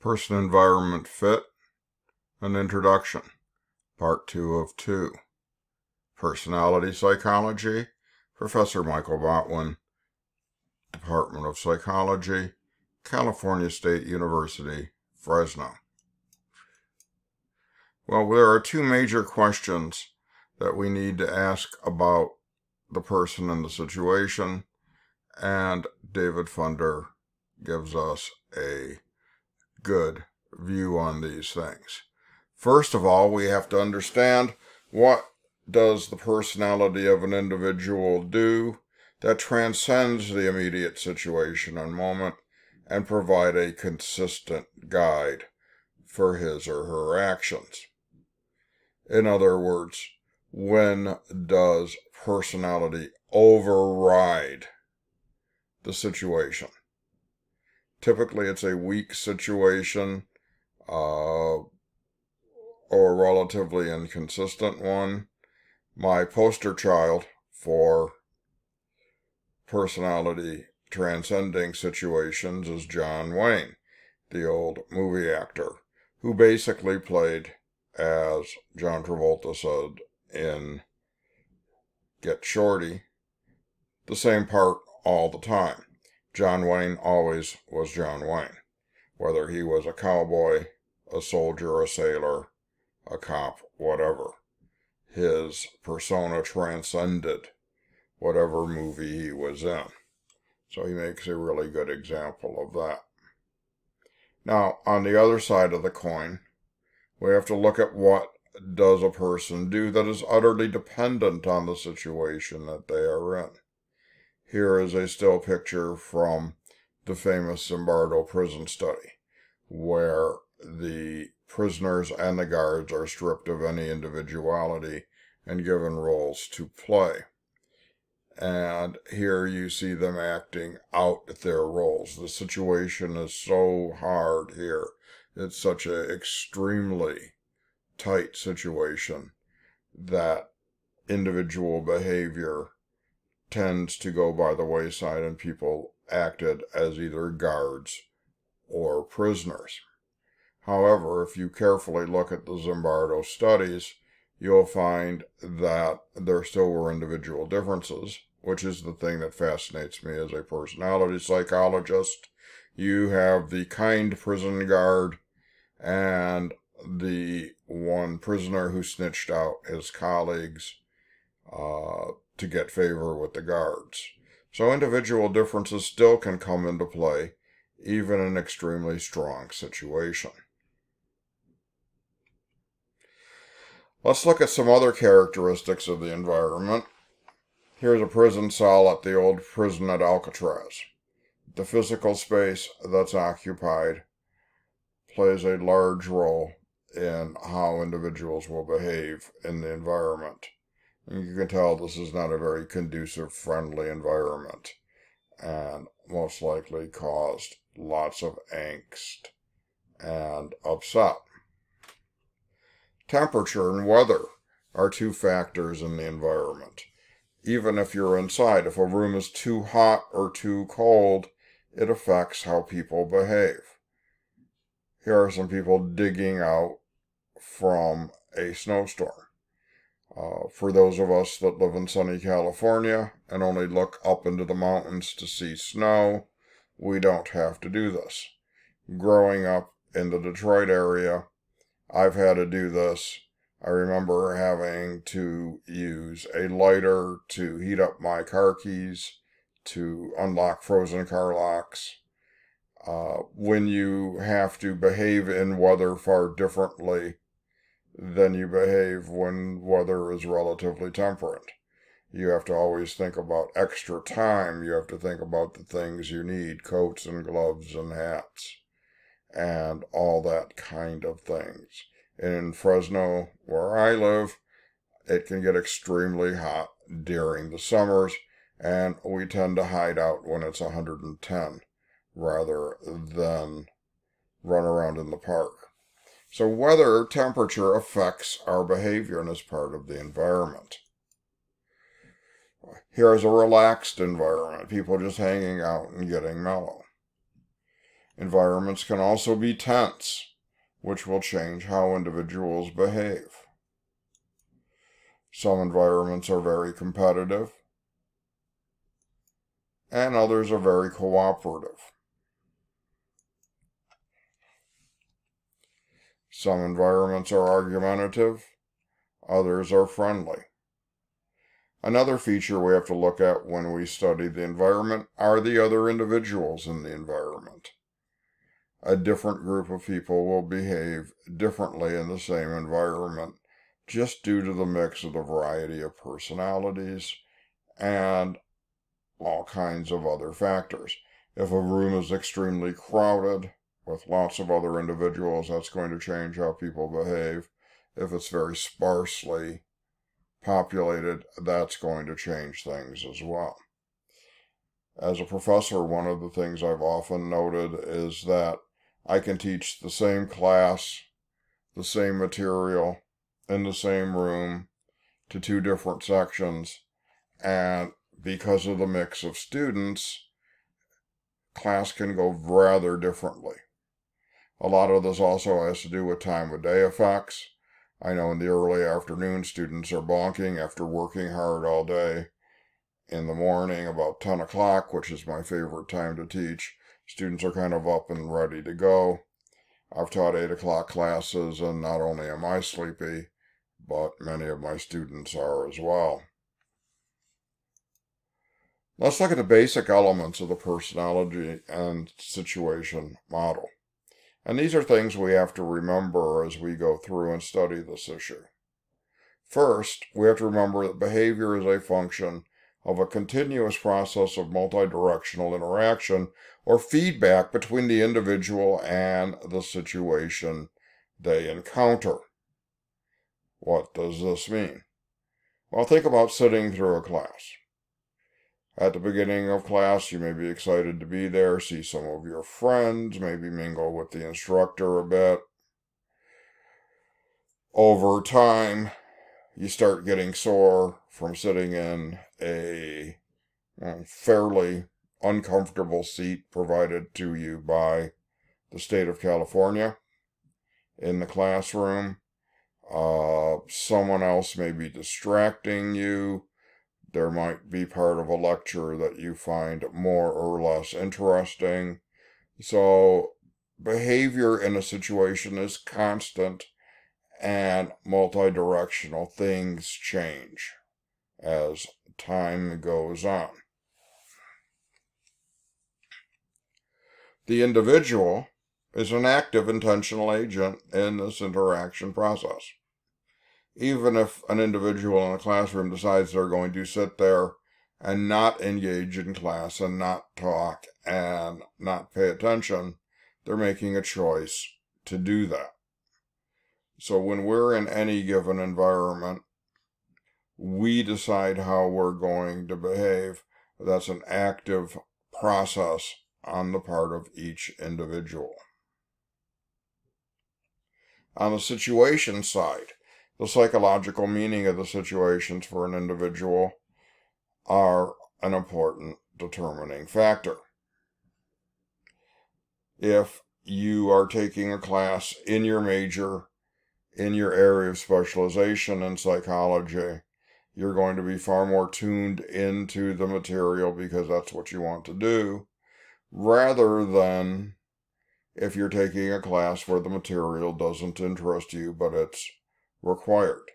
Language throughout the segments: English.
Person-Environment Fit, an Introduction, Part 2 of 2. Personality Psychology, Professor Michael Botwin, Department of Psychology, California State University, Fresno. Well, there are two major questions that we need to ask about the person and the situation, and David Funder gives us a good view on these things. First of all, we have to understand, what does the personality of an individual do that transcends the immediate situation and moment and provide a consistent guide for his or her actions? In other words, when does personality override the situation? Typically, it's a weak situation or a relatively inconsistent one. My poster child for personality transcending situations is John Wayne, the old movie actor, who basically played, as John Travolta said in Get Shorty, the same part all the time. John Wayne always was John Wayne, whether he was a cowboy, a soldier, a sailor, a cop, whatever. His persona transcended whatever movie he was in. So he makes a really good example of that. Now, on the other side of the coin, we have to look at what does a person do that is utterly dependent on the situation that they are in. Here is a still picture from the famous Zimbardo prison study, where the prisoners and the guards are stripped of any individuality and given roles to play. And here you see them acting out their roles. The situation is so hard here. It's such an extremely tight situation that individual behavior tends to go by the wayside and people acted as either guards or prisoners. However, if you carefully look at the Zimbardo studies, you'll find that there still were individual differences, which is the thing that fascinates me as a personality psychologist. You have the kind prison guard and the one prisoner who snitched out his colleagues to get favor with the guards. So individual differences still can come into play, even in an extremely strong situation. Let's look at some other characteristics of the environment. Here's a prison cell at the old prison at Alcatraz. The physical space that's occupied plays a large role in how individuals will behave in the environment. And you can tell this is not a very conducive, friendly environment, and most likely caused lots of angst and upset. Temperature and weather are two factors in the environment. Even if you're inside, if a room is too hot or too cold, it affects how people behave. Here are some people digging out from a snowstorm. For those of us that live in sunny California and only look up into the mountains to see snow, we don't have to do this. Growing up in the Detroit area, I've had to do this. I remember having to use a lighter to heat up my car keys, to unlock frozen car locks. When you have to behave in weather far differently than you behave when weather is relatively temperate. You have to always think about extra time. You have to think about the things you need, coats and gloves and hats, and all that kind of things. In Fresno, where I live, it can get extremely hot during the summers, and we tend to hide out when it's 110 rather than run around in the park. So weather, temperature affects our behavior and is part of the environment. Here is a relaxed environment, people just hanging out and getting mellow. Environments can also be tense, which will change how individuals behave. Some environments are very competitive, and others are very cooperative. Some environments are argumentative, others are friendly. Another feature we have to look at when we study the environment are the other individuals in the environment. A different group of people will behave differently in the same environment just due to the mix of the variety of personalities and all kinds of other factors. If a room is extremely crowded with lots of other individuals, that's going to change how people behave. If it's very sparsely populated, that's going to change things as well. As a professor, one of the things I've often noted is that I can teach the same class, the same material, in the same room to two different sections, and because of the mix of students, class can go rather differently. A lot of this also has to do with time of day effects. I know in the early afternoon, students are bonking after working hard all day. In the morning, about 10 o'clock, which is my favorite time to teach, students are kind of up and ready to go. I've taught 8 o'clock classes, and not only am I sleepy, but many of my students are as well. Let's look at the basic elements of the personality and situation model. And these are things we have to remember as we go through and study this issue. First, we have to remember that behavior is a function of a continuous process of multidirectional interaction or feedback between the individual and the situation they encounter. What does this mean? Well, think about sitting through a class. At the beginning of class, you may be excited to be there, see some of your friends, maybe mingle with the instructor a bit. Over time, you start getting sore from sitting in a fairly uncomfortable seat provided to you by the state of California in the classroom. Someone else may be distracting you. There might be part of a lecture that you find more or less interesting. So behavior in a situation is constant and multidirectional. Things change as time goes on. The individual is an active intentional agent in this interaction process. Even if an individual in a classroom decides they're going to sit there and not engage in class and not talk and not pay attention, they're making a choice to do that. So when we're in any given environment, we decide how we're going to behave. That's an active process on the part of each individual. On the situation side, the psychological meaning of the situations for an individual are an important determining factor. If you are taking a class in your major, in your area of specialization in psychology, you're going to be far more tuned into the material because that's what you want to do, rather than if you're taking a class where the material doesn't interest you, but it's required.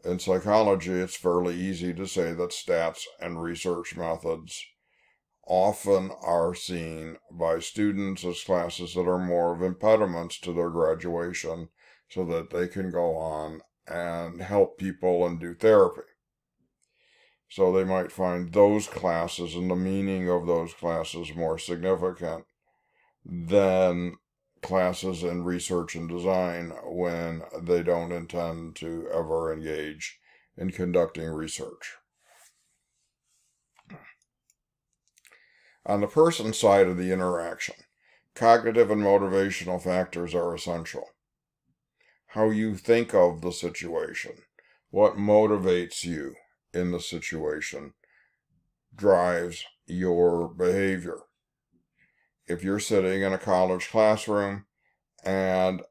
In psychology, it's fairly easy to say that stats and research methods often are seen by students as classes that are more of impediments to their graduation so that they can go on and help people and do therapy. So they might find those classes and the meaning of those classes more significant than classes in research and design when they don't intend to ever engage in conducting research. On the person side of the interaction, cognitive and motivational factors are essential. How you think of the situation, what motivates you in the situation, drives your behavior. if you're sitting in a college classroom and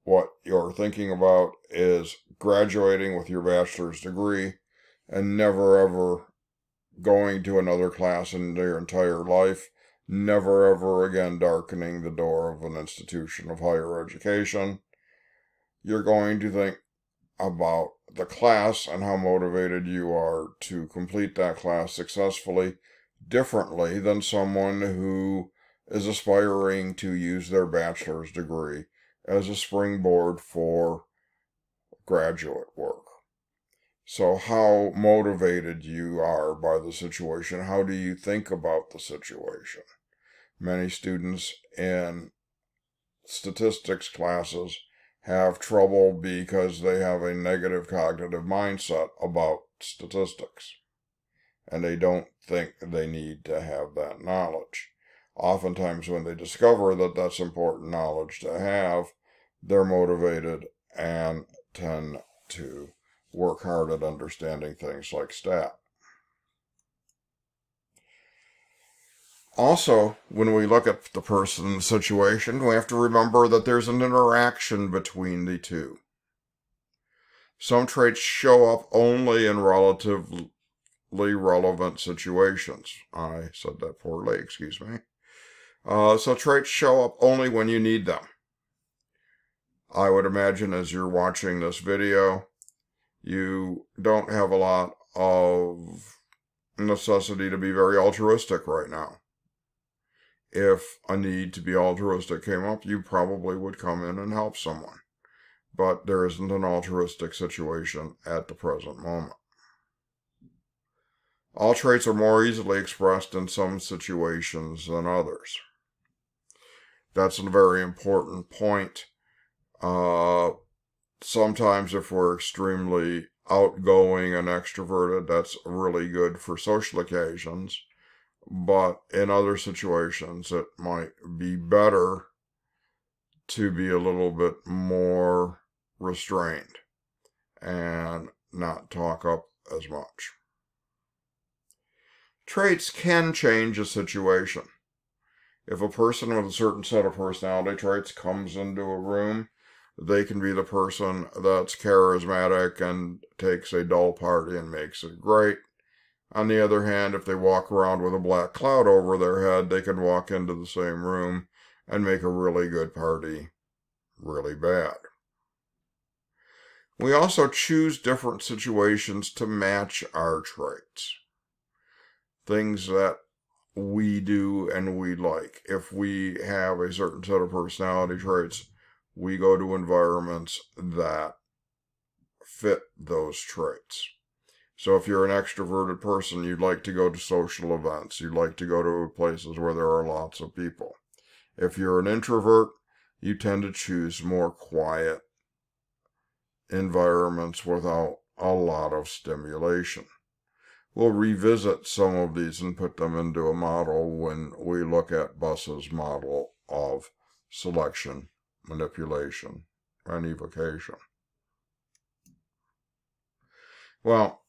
what you're thinking about is graduating with your bachelor's degree and never ever going to another class in your entire life, never ever again darkening the door of an institution of higher education, you're going to think about the class and how motivated you are to complete that class successfully differently than someone who is aspiring to use their bachelor's degree as a springboard for graduate work. So how motivated you are by the situation, how do you think about the situation? Many students in statistics classes have trouble because they have a negative cognitive mindset about statistics, and they don't think they need to have that knowledge. Oftentimes when they discover that that's important knowledge to have, they're motivated and tend to work hard at understanding things like stat. Also, when we look at the person's situation, we have to remember that there's an interaction between the two. Some traits show up only in relatively relevant situations. I said that poorly, excuse me. So traits show up only when you need them. I would imagine as you're watching this video, you don't have a lot of necessity to be very altruistic right now. If a need to be altruistic came up, you probably would come in and help someone. But there isn't an altruistic situation at the present moment. All traits are more easily expressed in some situations than others. That's a very important point. Sometimes if we're extremely outgoing and extroverted, that's really good for social occasions. But in other situations, it might be better to be a little bit more restrained and not talk up as much. Traits can change a situation. If a person with a certain set of personality traits comes into a room, they can be the person that's charismatic and takes a dull party and makes it great. On the other hand, if they walk around with a black cloud over their head, they can walk into the same room and make a really good party really bad. We also choose different situations to match our traits. Things that we do and we like. If we have a certain set of personality traits, we go to environments that fit those traits. So if you're an extroverted person, you'd like to go to social events. You'd like to go to places where there are lots of people. If you're an introvert, you tend to choose more quiet environments without a lot of stimulation. We'll revisit some of these and put them into a model when we look at Buss's model of selection, manipulation, and evocation. Well,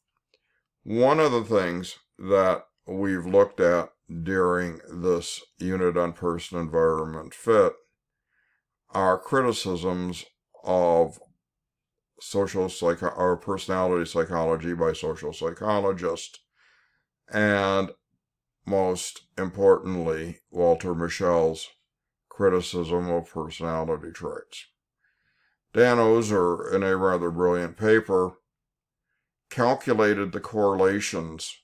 one of the things that we've looked at during this unit on person-environment fit are criticisms of personality psychology by social psychologists, and most importantly, Walter Mischel's criticism of personality traits. Dan Ozer, in a rather brilliant paper, calculated the correlations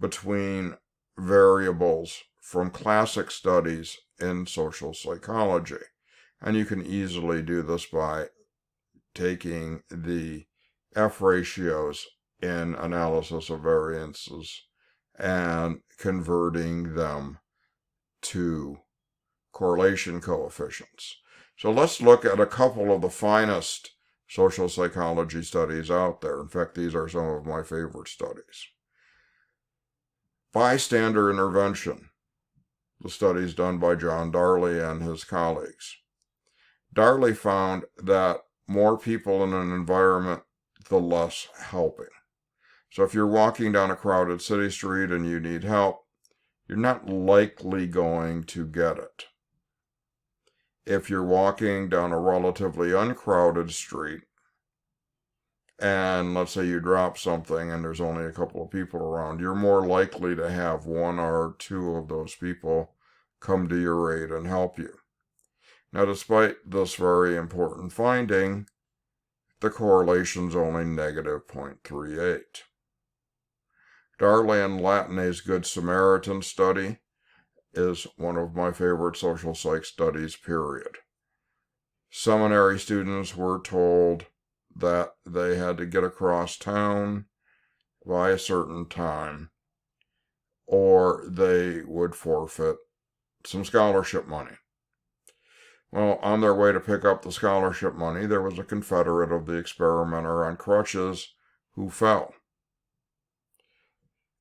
between variables from classic studies in social psychology. And you can easily do this by taking the F ratios in analysis of variances and converting them to correlation coefficients. So let's look at a couple of the finest social psychology studies out there. In fact, these are some of my favorite studies. Bystander intervention, the studies done by John Darley and his colleagues. Darley found that more people in an environment, the less helping. So if you're walking down a crowded city street and you need help, you're not likely going to get it. If you're walking down a relatively uncrowded street, and let's say you drop something and there's only a couple of people around, you're more likely to have one or two of those people come to your aid and help you. Now, despite this very important finding, the correlation's only negative 0.38. Darlene Latney's Good Samaritan study is one of my favorite social psych studies, period. Seminary students were told that they had to get across town by a certain time, or they would forfeit some scholarship money. Well, on their way to pick up the scholarship money, there was a confederate of the experimenter on crutches who fell.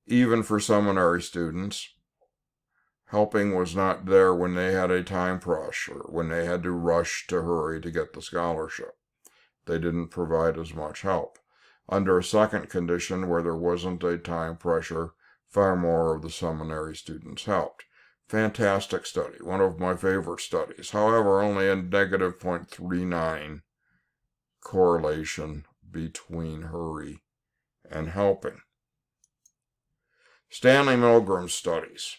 Even for seminary students, helping was not there when they had a time pressure, when they had to rush to hurry to get the scholarship. They didn't provide as much help. Under a second condition where there wasn't a time pressure, far more of the seminary students helped. Fantastic study, one of my favorite studies. However, only a negative 0.39 correlation between hurry and helping. Stanley Milgram's studies.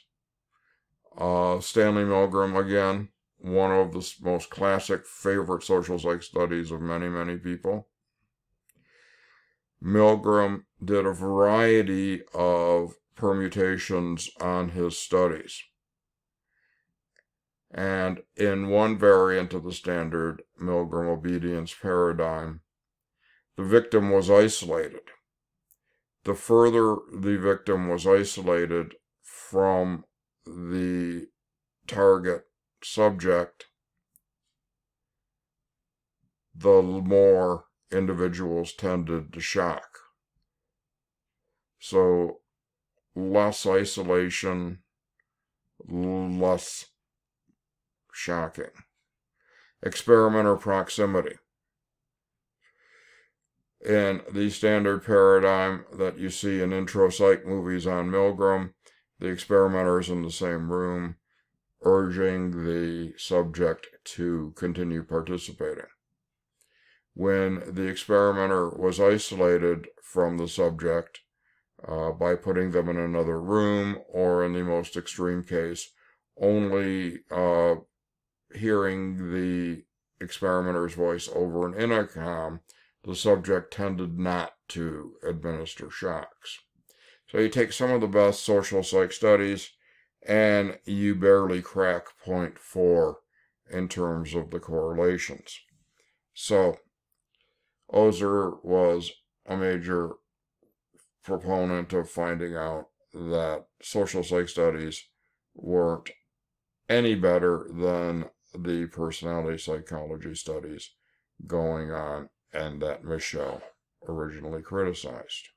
Stanley Milgram, again, one of the most classic favorite social psych studies of many, many people. Milgram did a variety of permutations on his studies. And in one variant of the standard Milgram obedience paradigm, the victim was isolated. The further the victim was isolated from the target subject, the more individuals tended to shock. So less isolation, less shocking. Experimenter proximity. In the standard paradigm that you see in intro psych movies on Milgram, the experimenter is in the same room, urging the subject to continue participating. When the experimenter was isolated from the subject by putting them in another room, or in the most extreme case, only hearing the experimenter's voice over an intercom, the subject tended not to administer shocks. So you take some of the best social psych studies, and you barely crack 0.4 in terms of the correlations. So Ozer was a major proponent of finding out that social psych studies weren't any better than the personality psychology studies going on, and that Michelle originally criticized.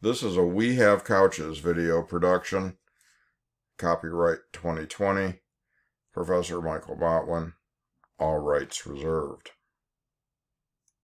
This is a We Have Couches video production, copyright 2020, Professor Michael Botwin, all rights reserved.